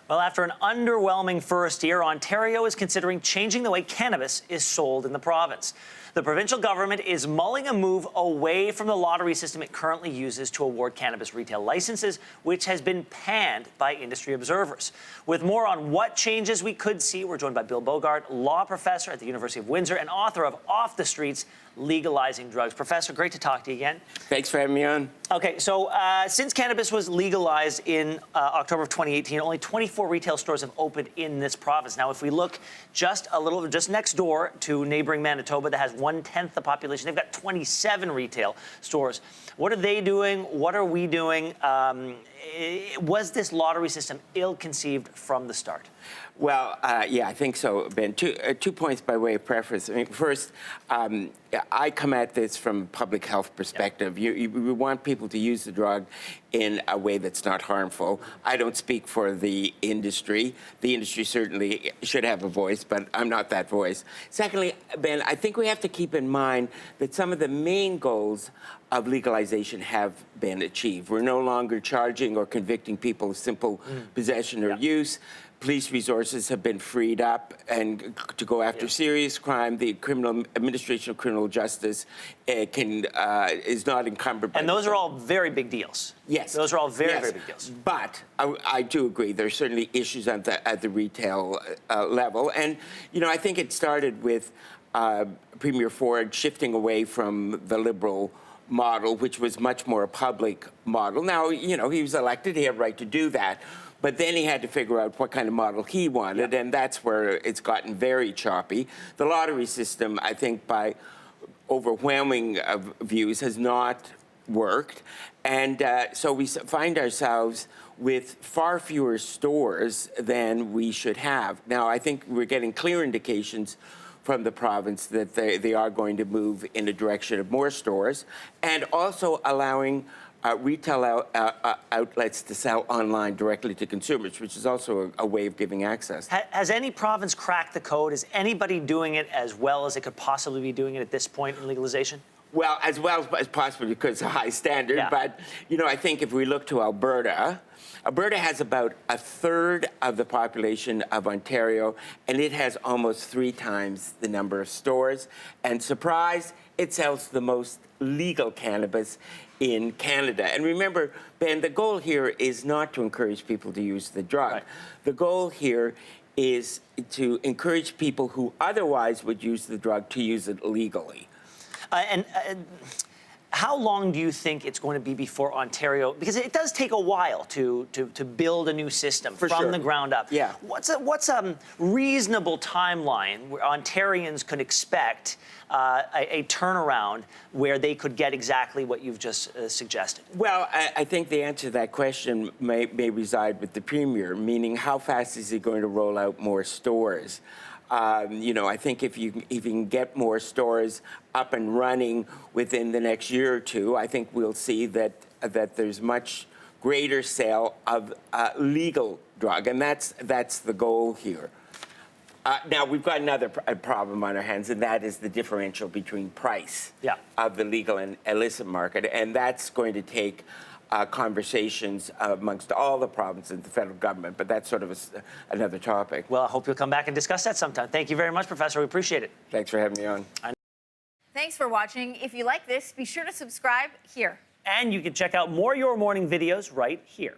Well, after an underwhelming first year, Ontario is considering changing the way cannabis is sold in the province. The provincial government is mulling a move away from the lottery system it currently uses to award cannabis retail licenses, which has been panned by industry observers. With more on what changes we could see, we're joined by Bill Bogart, law professor at the University of Windsor and author of Off the Streets, Legalizing Drugs. Professor, great to talk to you again. Thanks for having me on. Okay, so since cannabis was legalized in October of 2018, only 24 retail stores have opened in this province. Now, if we look just next door to neighboring Manitoba that has 1/10 the population, they've got 27 retail stores. What are they doing? What are we doing? Was this lottery system ill-conceived from the start? Well, yeah, I think so, Ben. Two points by way of preface. I mean, first, I come at this from a public health perspective. Yeah. You want people to use the drug in a way that's not harmful. I don't speak for the industry. The industry certainly should have a voice, but I'm not that voice. Secondly, Ben, I think we have to keep in mind that some of the main goals of legalization have been achieved. We're no longer charging or convicting people of simple possession or use. Police resources have been freed up and to go after serious crime. The administration of criminal justice is not encumbered by. And those are all very big deals. Yes, those are all very big deals. But I do agree there are certainly issues at the retail level, and I think it started with Premier Ford shifting away from the Liberal model, which was much more a public model. Now, he was elected; he had a right to do that. But then he had to figure out what kind of model he wanted, and that's where it's gotten very choppy. The lottery system, I think, by overwhelming views, has not worked. And so we find ourselves with far fewer stores than we should have. Now, I think we're getting clear indications from the province that they are going to move in the direction of more stores and also allowing retail outlets to sell online directly to consumers, which is also a way of giving access. Has any province cracked the code? Is anybody doing it as well as it could possibly be doing it at this point in legalization? Well, as well as possible because it's a high standard. Yeah. But, I think if we look to Alberta, Alberta has about a third of the population of Ontario, and it has almost 3 times the number of stores. And surprise, it sells the most legal cannabis in Canada. And remember, Ben, the goal here is not to encourage people to use the drug. Right. The goal here is to encourage people who otherwise would use the drug to use it legally. How long do you think it's going to be before Ontario, because it does take a while to build a new system from the ground up. Yeah. What's a reasonable timeline where Ontarians could expect a turnaround where they could get exactly what you've just suggested? Well, I think the answer to that question may reside with the Premier, meaning how fast is he going to roll out more stores? I think if you can get more stores up and running within the next year or two, I think we'll see that there's much greater sale of legal drug, and that's the goal here. Now, we've got another problem on our hands, and that is the differential between price of the legal and illicit market, and that's going to take conversations amongst all the provinces and the federal government, but that's sort of another topic. Well, I hope you'll come back and discuss that sometime. Thank you very much, Professor. We appreciate it. Thanks for having me on. Thanks for watching. If you like this, be sure to subscribe here. And you can check out more Your Morning videos right here.